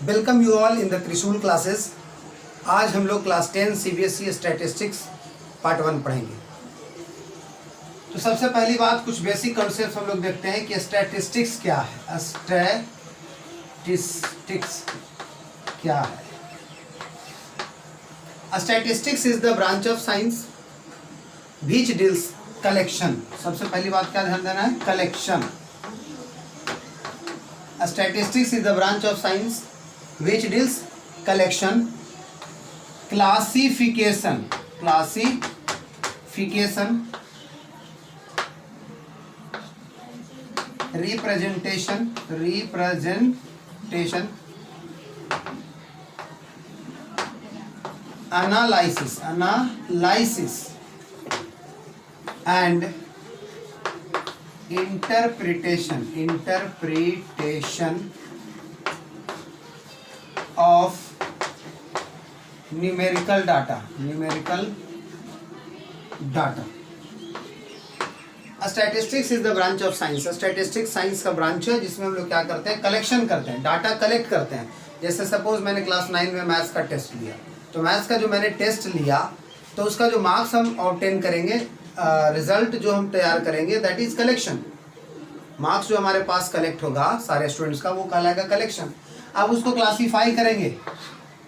Welcome you all in the त्रिशूल classes. आज हम लोग क्लास 10 सीबीएसई स्टैटिस्टिक्स पार्ट 1 पढ़ेंगे। तो सबसे पहली बात, कुछ बेसिक कॉन्सेप्ट हम लोग देखते हैं कि स्टैटिस्टिक्स क्या है। स्टैटिस्टिक्स क्या है? Statistics is the branch of science which deals collection. सबसे पहली बात क्या ध्यान देना है? Collection. Statistics is the branch of science which deals collection, classification, representation, analysis and interpretation of numerical data। Statistics is the branch of science. Statistics science का branch है जिसमें हम लोग क्या करते हैं? कलेक्शन करते हैं, डाटा कलेक्ट करते हैं। जैसे सपोज मैंने क्लास 9 में मैथ्स का टेस्ट लिया, तो मैथ्स का जो मैंने टेस्ट लिया तो उसका जो मार्क्स हम ऑब्टेन करेंगे, रिजल्ट जो हम तैयार करेंगे, दैट इज कलेक्शन। मार्क्स जो हमारे पास कलेक्ट होगा सारे स्टूडेंट्स का, वो कहलाएगा कलेक्शन। अब उसको क्लासीफाई करेंगे,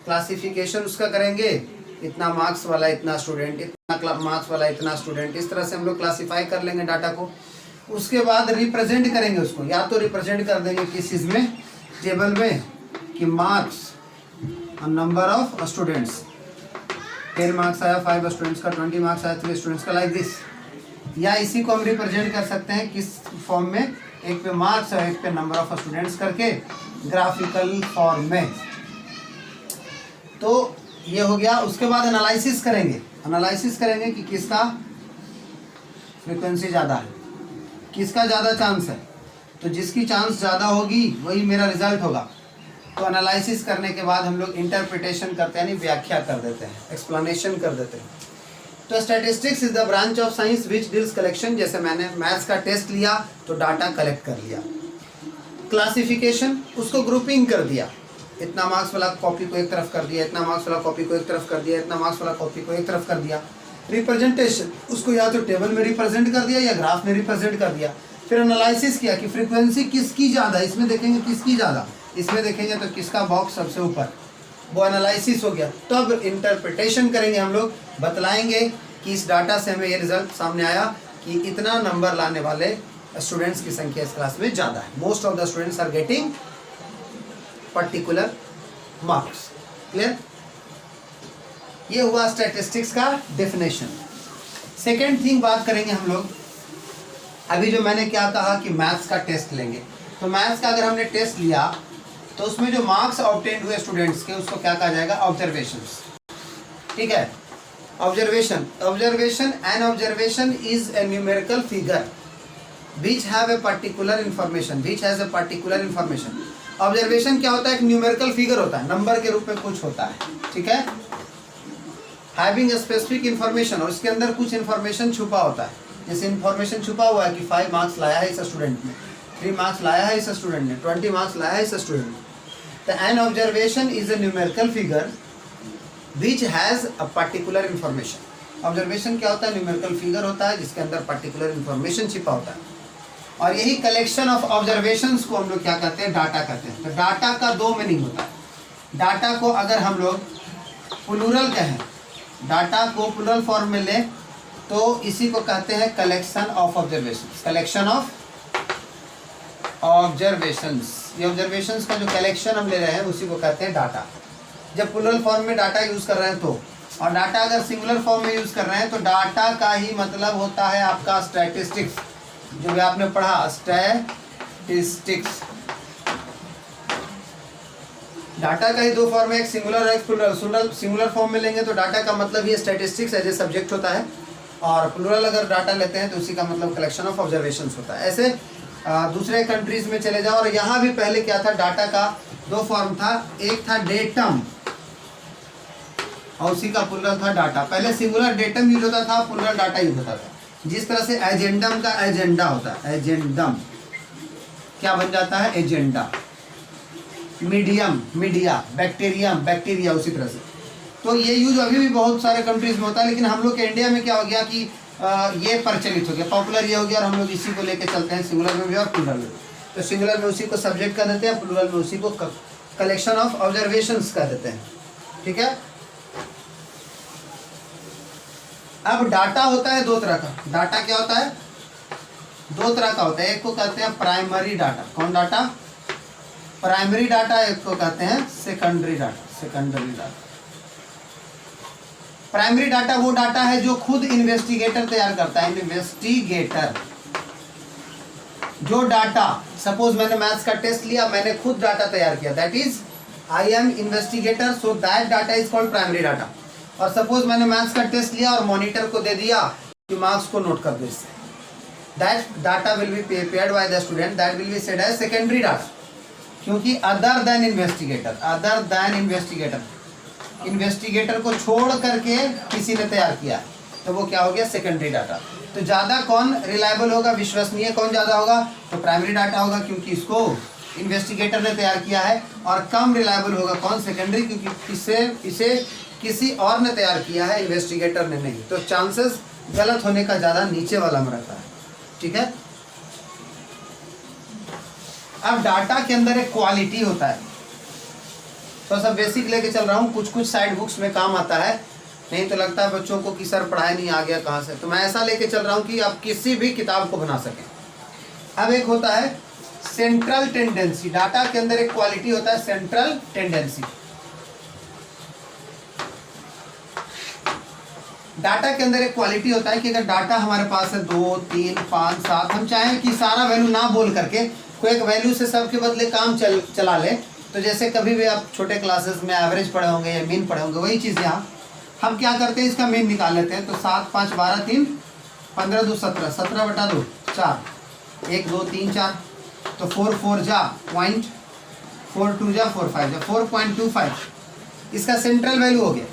क्लासिफिकेशन उसका करेंगे, इतना मार्क्स वाला इतना स्टूडेंट, इतना मार्क्स वाला इतना स्टूडेंट, इस तरह से हम लोग क्लासीफाई कर लेंगे डाटा को। उसके बाद रिप्रेजेंट करेंगे उसको, या तो रिप्रेजेंट कर देंगे किस चीज़ में, टेबल में, कि marks number of students, 10 marks आया 5 स्टूडेंट्स का, 20 मार्क्स आया 3 स्टूडेंट्स का, लाइक दिस। या इसी को हम रिप्रेजेंट कर सकते हैं किस फॉर्म में? एक पे मार्क्स और एक पे नंबर ऑफ स्टूडेंट्स करके, ग्राफिकल फॉर्म में। तो ये हो गया। उसके बाद एनालिसिस करेंगे कि किसका फ्रीक्वेंसी ज़्यादा है, किसका ज़्यादा चांस है। तो जिसकी चांस ज़्यादा होगी वही मेरा रिजल्ट होगा। तो एनालिसिस करने के बाद हम लोग इंटरप्रिटेशन करते हैं, यानी व्याख्या कर देते हैं, एक्सप्लेनेशन कर देते हैं। तो statistics is the branch of science which deals collection. जैसे मैंने मैथ्स का टेस्ट लिया तो डाटा कलेक्ट कर लिया। क्लासिफिकेशन, उसको ग्रुपिंग कर दिया, इतना मार्क्स वाला कॉपी को एक तरफ कर दिया, इतना मार्क्स वाला कॉपी को एक तरफ कर दिया, इतना मार्क्स वाला कॉपी को एक तरफ कर दिया। रिप्रेजेंटेशन, उसको या तो टेबल में रिप्रेजेंट कर दिया या ग्राफ में रिप्रेजेंट कर दिया। फिर एनालिसिस किया कि फ्रीक्वेंसी किसकी ज़्यादा, इसमें देखेंगे किसकी ज़्यादा, इसमें देखेंगे तो किसका बॉक्स सबसे ऊपर, वो एनालिसिस हो गया। तब इंटरप्रिटेशन करेंगे हम लोग, बतलाएंगे कि इस डाटा से हमें ये रिजल्ट सामने आया कि इतना नंबर लाने वाले स्टूडेंट्स की संख्या इस क्लास में ज़्यादा है। Most of the students are getting particular marks. Clear? ये हुआ स्टैटिस्टिक्स का डेफिनेशन। सेकेंड थिंग बात करेंगे हम लोग, अभी जो मैंने क्या कहा कि मैथ्स का टेस्ट लेंगे। तो मैथ्स का अगर हमने टेस्ट लिया तो उसमें जो मार्क्स ऑब्टेन हुए स्टूडेंट्स के, उसको क्या कहा जाएगा? ऑब्जर्वेशंस। ठीक है? Observation an observation is a numerical figure which have a particular information, observation क्या होता है? एक न्यूमेरिकल फिगर होता है, नंबर के रूप में कुछ होता है। ठीक है? हैविंग ए स्पेसिफिक इंफॉर्मेशन, और इसके अंदर कुछ इंफॉर्मेशन छुपा होता है। जैसे इंफॉर्मेशन छुपा हुआ है कि 5 मार्क्स लाया है इस स्टूडेंट ने, 3 मार्क्स लाया है इस स्टूडेंट ने, 20 मार्क्स लाया है इस स्टूडेंट ने। तो an observation is a numerical figure which has a particular information. Observation क्या होता है? न्यूमेरिकल फिगर होता है जिसके अंदर पर्टिकुलर इंफॉर्मेशन छिपा होता है। और यही कलेक्शन ऑफ ऑब्जर्वेशंस को हम लोग क्या कहते हैं? डाटा कहते हैं। तो डाटा का 2 मीनिंग होता है। डाटा को अगर हम लोग प्लूरल कहें, डाटा को प्लूरल फॉर्म में लें तो इसी को कहते हैं collection of observations. Collection of observations, ये ऑब्जर्वेशंस का जो कलेक्शन हम ले रहे हैं उसी को कहते हैं डाटा। जब प्लूरल फॉर्म में डाटा यूज़ कर रहे हैं तो, और डाटा अगर सिंगुलर फॉर्म में यूज़ कर रहे हैं तो डाटा का ही मतलब होता है आपका स्टैटिस्टिक्स, जो भी आपने पढ़ा स्टैटिस्टिक्स। डाटा का ही 2 फॉर्म है, एक सिंगुलर और एक प्लूरल। सिंगुलर फॉर्म में लेंगे तो डाटा का मतलब ये स्टैटिस्टिक्स एज ए सब्जेक्ट होता है, और प्लूरल अगर डाटा लेते हैं तो उसी का मतलब कलेक्शन ऑफ ऑब्जर्वेशंस होता है। ऐसे दूसरे कंट्रीज में चले जाओ, और यहाँ भी पहले क्या था? डाटा का 2 फॉर्म था, एक था डेटम और उसी का प्लूरल था डाटा। पहले सिंगुलर डेटम यूज होता था, प्लूरल डाटा यूज होता था। जिस तरह से एजेंडम का एजेंडा होता है, एजेंडम क्या बन जाता है? Agenda. Medium, media, bacterium, bacteria, उसी तरह से। तो ये यूज अभी भी बहुत सारे कंट्रीज में होता है, लेकिन हम लोग के इंडिया में क्या हो गया कि ये प्रचलित हो गया, पॉपुलर ये हो गया, और हम लोग इसी को लेके चलते हैं, सिंगुलर में भी और प्लूरल में। तो सिंगुलर में उसी को सब्जेक्ट कर देते हैं, प्लूरल में उसी को कलेक्शन ऑफ ऑब्जर्वेशंस कर देते हैं। ठीक है। अब डाटा होता है दो तरह का। डाटा क्या होता है? दो तरह का होता है। एक को कहते हैं प्राइमरी डाटा। कौन डाटा? Primary data. एक को कहते हैं secondary data. Secondary data, primary data वो डाटा है जो खुद इन्वेस्टिगेटर तैयार करता है। इन्वेस्टिगेटर जो डाटा, सपोज मैंने मैथ्स का टेस्ट लिया, मैंने खुद डाटा तैयार किया, that is I am investigator, so that data is called primary data. और सपोज मैंने मैथ्स का टेस्ट लिया और मॉनिटर को दे दिया कि मार्क्स को नोट कर दो इससे, that data will be prepared by the student, that will be said as secondary data. क्योंकि other than investigator, other than investigator, investigator को छोड़ करके किसी ने तैयार किया, तो वो क्या हो गया? Secondary data. तो ज़्यादा कौन रिलायबल होगा, विश्वसनीय कौन ज़्यादा होगा? तो प्राइमरी डाटा होगा, क्योंकि इसको इन्वेस्टिगेटर ने तैयार किया है। और कम रिलायबल होगा कौन? सेकेंडरी, क्योंकि इसे किसी और ने तैयार किया है, इन्वेस्टिगेटर ने नहीं। तो चांसेस गलत होने का ज़्यादा नीचे वाला में रहता है। ठीक है। अब डाटा के अंदर एक क्वालिटी होता है, तो सब बेसिक लेके चल रहा हूँ, कुछ कुछ साइड बुक्स में काम आता है, नहीं तो लगता है बच्चों को कि सर पढ़ाई नहीं आ गया कहाँ से। तो मैं ऐसा लेके चल रहा हूँ कि आप किसी भी किताब को बना सकें। अब एक होता है सेंट्रल टेंडेंसी। डाटा के अंदर एक क्वालिटी होता है सेंट्रल टेंडेंसी। डाटा के अंदर एक क्वालिटी होता है कि अगर डाटा हमारे पास है 2, 3, 5, 7, हम चाहें कि सारा वैल्यू ना बोल करके कोई एक वैल्यू से सबके बदले काम चला ले। तो जैसे कभी भी आप छोटे क्लासेस में एवरेज पढ़े होंगे या मीन पढ़े होंगे, वही चीज़ यहाँ हम क्या करते हैं, इसका मीन निकाल लेते हैं। तो 7, 5, 12, 3, 15, 2, 17, 17 बटा 2, 4, 1, 2, 3, 4, तो 4, 4 जा पॉइंट, 4, 2 जा 4, 5 जा 4.25, इसका सेंट्रल वैल्यू हो गया।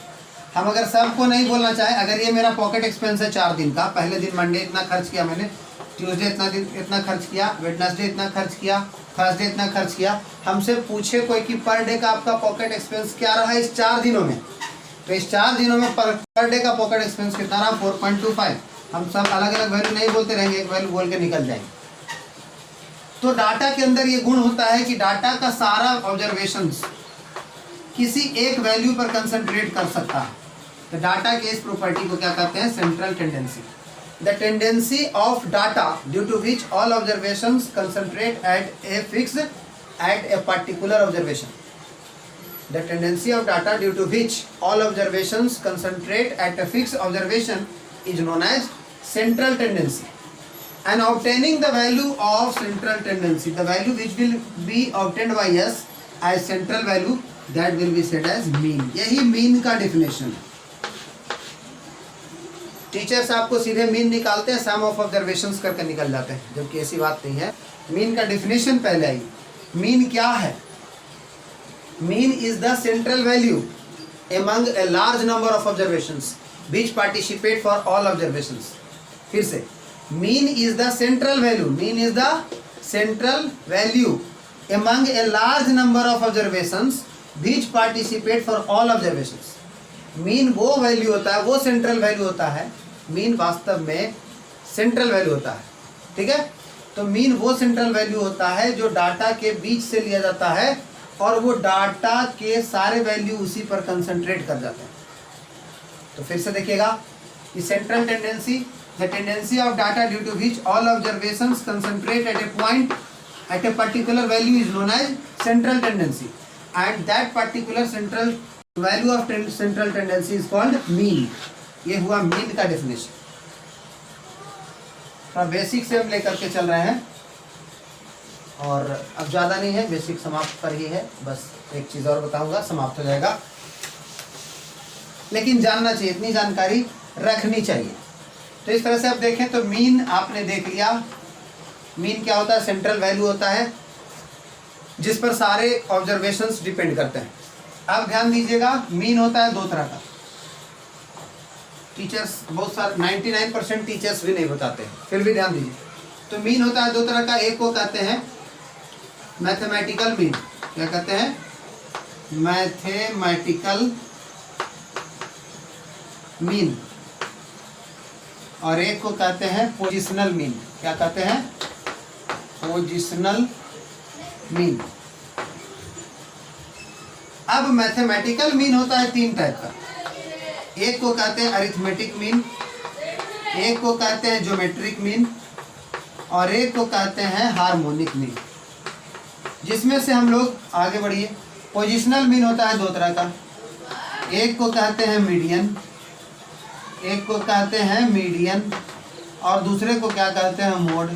हम अगर सबको नहीं बोलना चाहे, अगर ये मेरा पॉकेट एक्सपेंस है 4 दिन का, पहले दिन मंडे इतना खर्च किया मैंने, ट्यूसडे इतना खर्च किया, वेडनेसडे इतना खर्च किया, थर्सडे इतना खर्च किया, हमसे पूछे कोई कि पर डे का आपका पॉकेट एक्सपेंस क्या रहा इस 4 दिनों में, तो इस 4 दिनों में पर डे का पॉकेट एक्सपेंस कितना रहा? 4.25। हम सब अलग अलग वैल्यू नहीं बोलते रहेंगे, एक वैल्यू बोल के निकल जाएंगे। तो डाटा के अंदर ये गुण होता है कि डाटा का सारा ऑब्जर्वेशंस किसी एक वैल्यू पर कंसंट्रेट कर सकता है। तो डाटा के इस प्रॉपर्टी को क्या कहते हैं? Central tendency. The tendency of data due to which all observations concentrate at a particular observation. The tendency of data due to which all observations concentrate at a fixed observation is known as central tendency. And obtaining the value of central tendency, the value which will be obtained by us as central value, that will be said as mean. यही mean का definition है। Teachers आपको सीधे mean निकालते हैं, सम of observations करके निकल जाते हैं, जबकि ऐसी बात नहीं है। मीन का डेफिनेशन पहले आई। मीन क्या है? Mean is the central value among a large number of observations which participate for all observations. फिर से, mean is the central value, mean is the central value among a large number of observations which participate for all observations. Mean वो value होता है, वो central value होता है, mean वास्तव में सेंट्रल वैल्यू होता है। ठीक है। तो मीन वो सेंट्रल वैल्यू होता है जो डाटा के बीच से लिया जाता है और वो डाटा के सारे वैल्यू उसी पर कंसंट्रेट कर जाते हैं। तो फिर से देखिएगा, central tendency, the tendency of data due to which all observations concentrate at a point at a particular value is known as central tendency, and that particular central value of central tendency is called mean. ये हुआ mean का definition. Basic से हम लेकर के चल रहे हैं और अब ज़्यादा नहीं है, बेसिक समाप्त पर ही है। बस एक चीज़ और बताऊंगा, समाप्त हो जाएगा। लेकिन जानना चाहिए, इतनी जानकारी रखनी चाहिए। तो इस तरह से आप देखें तो मीन आपने देख लिया। मीन क्या होता है? सेंट्रल वैल्यू होता है जिस पर सारे ऑब्जर्वेशंस डिपेंड करते हैं। अब ध्यान दीजिएगा, मीन होता है 2 तरह का। टीचर्स बहुत सारे 99% टीचर्स भी नहीं बताते हैं, फिर भी ध्यान दीजिए। तो मीन होता है 2 तरह का। एक को कहते हैं मैथमेटिकल मीन, क्या कहते हैं, मैथमेटिकल मीन, और एक को कहते हैं पोजिशनल मीन। क्या कहते हैं, पोजिशनल मीन। अब मैथमेटिकल मीन होता है 3 टाइप का। एक को कहते हैं अरिथमेटिक मीन, एक को कहते हैं ज्योमेट्रिक मीन, और एक को कहते हैं हार्मोनिक मीन। जिसमें से हम लोग आगे बढ़िए, पोजिशनल मीन होता है 2 तरह का। एक को कहते हैं मीडियन, एक को कहते हैं मीडियन, और दूसरे को क्या कहते हैं, मोड।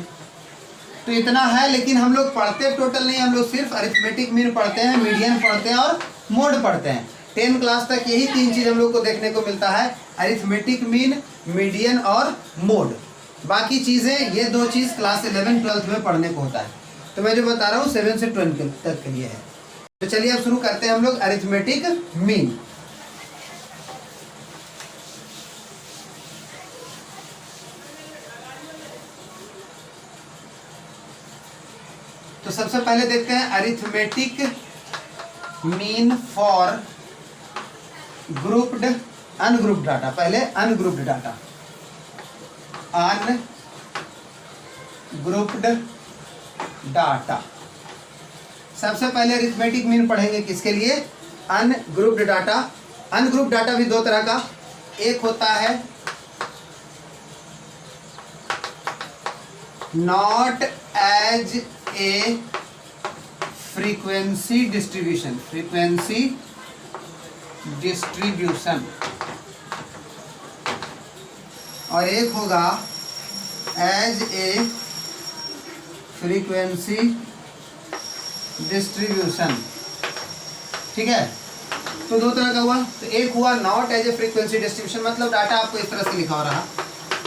तो इतना है, लेकिन हम लोग पढ़ते टोटल नहीं, हम लोग सिर्फ अरिथमेटिक मीन पढ़ते हैं, मीडियन पढ़ते हैं और मोड पढ़ते हैं। 10 क्लास तक यही 3 चीज़ हम लोग को देखने को मिलता है, अरिथमेटिक मीन, मीडियन और मोड। बाकी चीज़ें, ये 2 चीज़ क्लास 11 12 में पढ़ने को होता है। तो मैं जो बता रहा हूँ 7 से 12 तक के लिए है। तो चलिए अब शुरू करते हैं हम लोग अरिथमेटिक मीन। तो सबसे पहले देखते हैं arithmetic mean for grouped ungrouped data. पहले अनग्रुप्ड डाटा, अनग्रुप्ड डाटा। सबसे पहले अरिथमेटिक मीन पढ़ेंगे किसके लिए, अनग्रुप्ड डाटा। अनग्रुप्ड डाटा भी 2 तरह का, एक होता है not as a frequency distribution, frequency distribution, और एक होगा एज ए फ्रीक्वेंसी डिस्ट्रीब्यूशन। ठीक है, तो 2 तरह का हुआ। तो एक हुआ not as a frequency distribution, मतलब डाटा आपको इस तरह से लिखा हो रहा,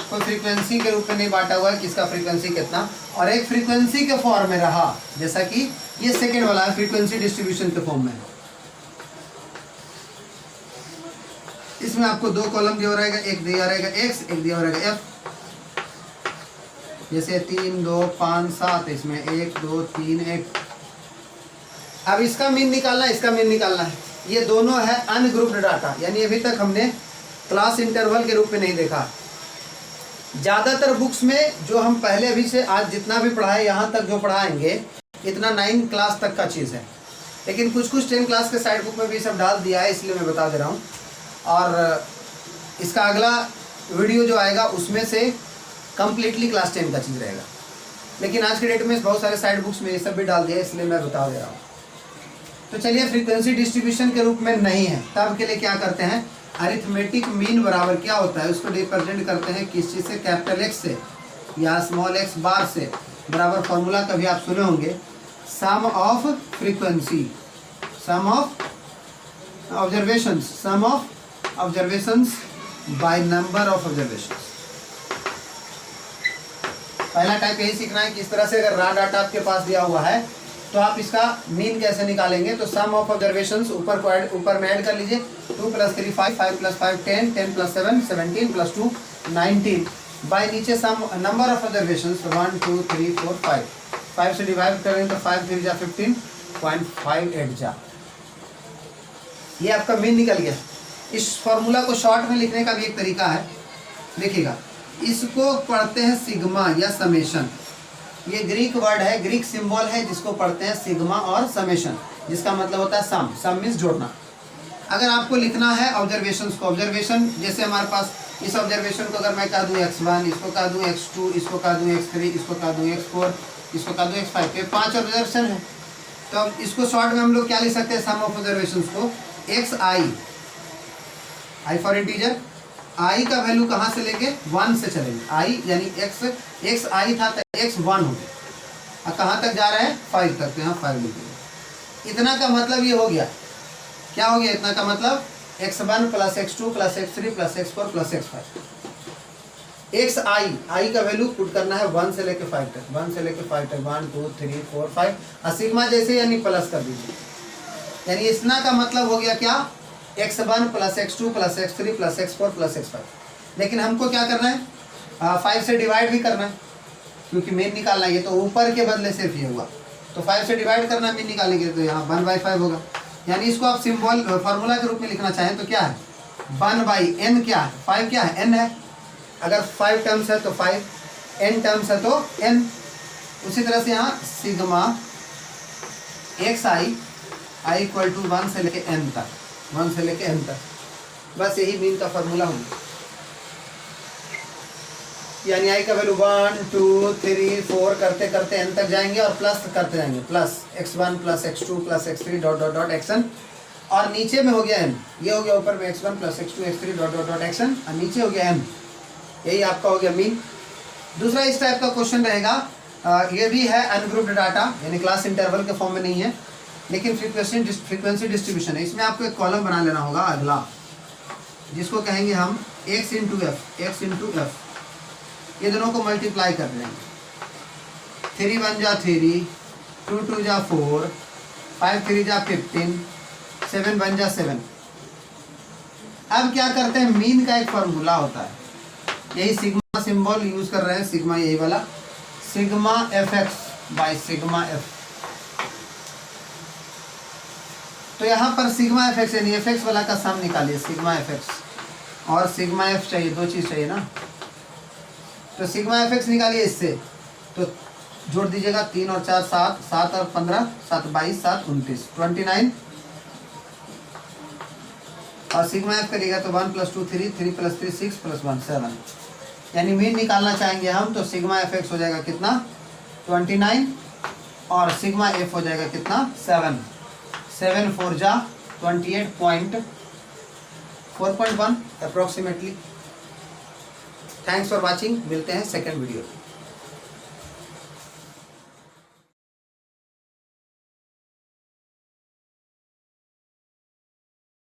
कोई फ्रीक्वेंसी के रूप में नहीं बांटा हुआ है किसका फ्रीक्वेंसी कितना, और एक फ्रीक्वेंसी के फॉर्म में रहा, जैसा कि ये सेकेंड वाला है, फ्रीक्वेंसी डिस्ट्रीब्यूशन के फॉर्म में। इसमें आपको 2 कॉलम दिया रहेगा, एक दिया रहेगा एक्स, एक दिया रहेगा एफ। जैसे 3 2 5 7, इसमें 1 2 3 1। अब इसका मीन निकालना है, इसका मीन निकालना है। ये दोनों है अनग्रुप्ड डाटा, यानी अभी तक हमने क्लास इंटरवल के रूप में नहीं देखा। ज़्यादातर बुक्स में जो हम पहले अभी से आज जितना भी पढ़ाए, यहाँ तक जो पढ़ाएंगे, इतना 9 क्लास तक का चीज़ है। लेकिन कुछ 10 क्लास के साइड बुक में भी सब डाल दिया है, इसलिए मैं बता दे रहा हूँ। और इसका अगला वीडियो जो आएगा उसमें से कम्प्लीटली क्लास 10 का चीज़ रहेगा। लेकिन आज के डेट में बहुत सारे साइड बुक्स में ये सब भी डाल दिया है, इसलिए मैं बता दे रहा हूँ। तो चलिए, फ्रीक्वेंसी डिस्ट्रीब्यूशन के रूप में नहीं है, तब के लिए क्या करते हैं, अरिथमेटिक मीन बराबर क्या होता है, उसको रिप्रेजेंट करते हैं किस चीज़ से, कैपिटल एक्स से या स्मॉल एक्स बार से। बराबर फॉर्मूला कभी आप सुने होंगे, sum of frequency, sum of observations, sum of observations by number of observations. पहला टाइप यही सीखना है कि इस तरह से अगर रॉ डाटा आपके पास दिया हुआ है तो आप इसका मीन कैसे निकालेंगे। तो सम ऑफ ऑब्जर्वेशंस ऊपर में ऐड कर लीजिए, 2 + 3 5, 5 + 5 10, 10 + 7 17 + 2 19। बाय नीचे सम नंबर ऑफ ऑब्जर्वेशंस 1 2 3 4 5, 5 से डिवाइड करेंगे तो 5 3 जा 15.58 जा। ये आपका मीन निकल गया। इस फॉर्मूला को शॉर्ट में लिखने का भी एक तरीका है, देखिएगा। इसको पढ़ते हैं सिग्मा या समेशन। ये ग्रीक वर्ड है, ग्रीक सिंबल है, जिसको पढ़ते हैं सिग्मा और समेशन, जिसका मतलब होता है सम। सम मीन्स जोड़ना। अगर आपको लिखना है ऑब्जर्वेशंस को, ऑब्जर्वेशन जैसे हमारे पास इस ऑब्जर्वेशन को अगर मैं कह दूं x1, इसको कह दूं x2, इसको कह दूं x3, इसको कह दूं x4, इसको कह दूं x5, तो 5 ऑब्जर्वेशन है। तो अब इसको शॉर्ट में हम लोग क्या लिख सकते हैं, सम ऑफ ऑब्जर्वेशंस को xi, i for integer, i का वैल्यू कहाँ से लेके 1 से चलेंगे। i यानी x i था तो x 1 हो गया, और कहाँ तक जा रहा है 5 तक, तो यहाँ 5 लिखेंगे। इतना का मतलब ये हो गया, क्या हो गया इतना का मतलब, x1 + x2 + x3 + x4 + x5। xi का वैल्यू पुट करना है 1 से लेके 5 तक, 1 से लेके 5 तक, 1 2 3 4 5, और सिग्मा जैसे यानी प्लस कर दीजिए। यानी इतना का मतलब हो गया क्या, x1 + x2 + x3 + x4 + x5। लेकिन हमको क्या करना है, 5 से डिवाइड भी करना है, क्योंकि मेन निकालना है। ये तो ऊपर के बदले सिर्फ ये हुआ, तो 5 से डिवाइड करना मीन निकालेंगे तो यहाँ 1/5 होगा। यानी इसको आप सिंबल फार्मूला के रूप में लिखना चाहें तो क्या है 1/n क्या है 5 क्या है n है। अगर 5 टर्म्स है तो 5, n टर्म्स है तो n। उसी तरह से यहाँ sigma xi i equal to 1 से लेके n तक, 1 से लेके n तक, बस यही मीन का फार्मूला होगा। यानी आई का वैल्यू 1 2 3 4 करते करते n तक जाएंगे और प्लस करते जाएंगे, plus x1 plus x2 plus x3 dot dot dot xn, और नीचे में हो गया n, ये हो गया ऊपर में x1 plus x2 x3 dot dot dot xn, और नीचे हो गया n। यही आपका हो गया मीन। दूसरा इस टाइप का क्वेश्चन रहेगा, ये भी है अनग्रुप्ड डाटा, यानी क्लास इंटरवल के फॉर्म में नहीं है, लेकिन फ्रीक्वेंसी डिस्ट्रीब्यूशन है। इसमें आपको एक कॉलम बना लेना होगा अगला, जिसको कहेंगे हम x इंटू एफ। ये दोनों को मल्टीप्लाई कर लेंगे, 3 1 जा 3, 2 2 जा 4, 5 3 जा 15, 7 1 जा 7। अब क्या करते हैं, मीन का एक फॉर्मूला होता है, यही सिग्मा सिंबल यूज कर रहे हैं, सिग्मा यही वाला, sigma fx by sigma f। तो यहाँ पर सिग्मा fx यानी fx वाला का सम निकालिए, सिग्मा fx और सिग्मा f चाहिए, दो चीज चाहिए ना, तो सिग्मा fx निकालिए इससे, तो जोड़ दीजिएगा 3 और 4 7, 7 और 15 7 22 7 29 29, और सिग्मा f करिएगा तो 1 + 2 3, 3 + 3 6 + 1 7। यानी मीन निकालना चाहेंगे हम तो सिग्मा fx हो जाएगा कितना 29, और सिग्मा f हो जाएगा कितना 7, 7 4 जा 28.4.1 अप्रोक्सीमेटली। थैंक्स फॉर वाचिंग, मिलते हैं सेकेंड वीडियो।